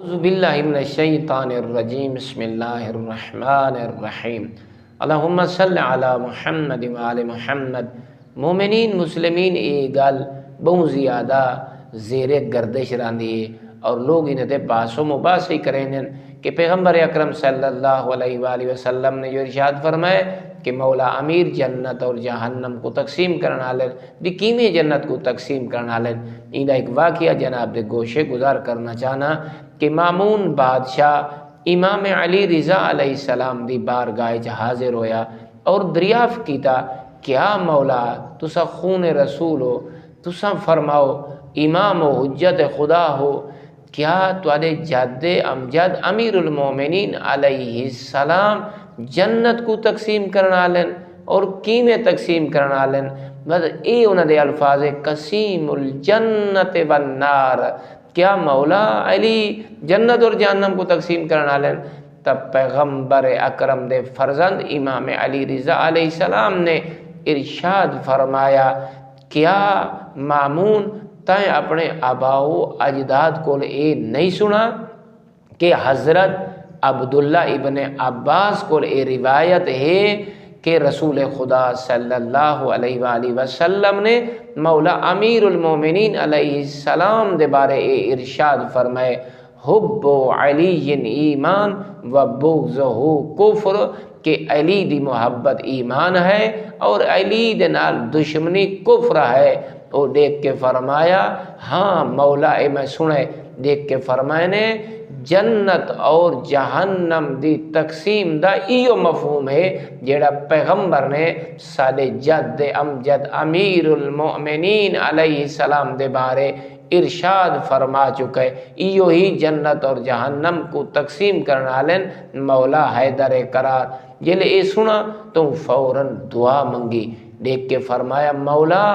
اعوذ باللہ من الشیطان الرجیم بسم اللہ الرحمن الرحیم اللہم صلی علی محمد وآل محمد۔ مومنین مسلمین یہ گل بہت زیادہ زیر گردش راندی ہے اور لوگ انہیں تے بحث و مباحثے کریں کہ پیغمبر اکرم صلی اللہ علیہ وآلہ وسلم نے جو ارشاد فرمائے کہ مولا امیر جنت اور جہنم کو تقسیم کرنا لیں بھی کیویں جنت کو تقسیم کرنا لیں۔ ان ایک واقعہ جناب دے گوشے گزار کرنا چاہنا کہ مامون بادشاہ امام علی رضا علیہ السلام دی بارگاہ حاضر ہویا اور دریافت کیتا کیا مولا تسا خون رسول ہو، تسا فرماؤ امام و حجت خدا ہو، کیا تواڈے جد امجد امیر المومنین علیہ السلام جنت کو تقسیم کرنا لیں اور کیویں تقسیم کرنا لیں؟ بس اے انہاں دے الفاظ قسیم الجنت والنار، کیا مولا علی جنت اور جہنم کو تقسیم کرنا لیں؟ تب پیغمبر اکرم دے فرزند امام علی رضا علیہ السلام نے ارشاد فرمایا کیا مامون تائیں اپنے آباؤ اجداد کو اے نہیں سنا کہ حضرت عبداللہ ابن عباس کو اے روایت ہے کہ رسول خدا صلی اللہ علیہ وآلہ وسلم نے مولا امیر المومنین علیہ السلام دے بارے اے ارشاد فرمائے حب علی ایمان و بغضہ کفر، کہ علی دی محبت ایمان ہے اور علی دے نال دشمنی کفر ہے۔ اور دیکھ کے فرمایا ہاں مولا اے میں سنے، دیکھ کے فرمائے نے جنت اور جہنم دی تقسیم دا ایو مفہوم ہے جیڑا پیغمبر نے سادے جد امجد امیر المؤمنین علیہ السلام دے بارے ارشاد فرما چکے۔ ایو ہی جنت اور جہنم کو تقسیم کرنا لیں مولا حیدر کرار۔ جلے اے سنا تو فوراً دعا منگی، دیکھ کے فرمایا مولا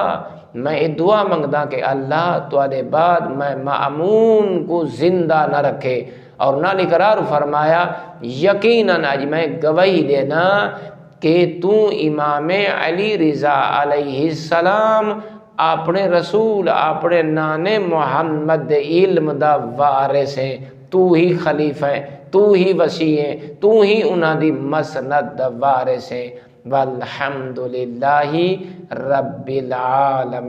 میں یہ دعا منگدا کہ اللہ تواڈے بعد میں مامون کو زندہ نہ رکھے، اور نال اقرار فرمایا یقیناً اج میں گواہی دینا کہ تو امام علی رضا علیہ السلام اپنے رسول اپنے نانے محمد علم دا وارث ہے، تو ہی خلیفہ ہے، تو ہی وصی ہے، تو ہی انہاں دی مسند دا وارث ہے۔ والحمدللہ رب العالمین۔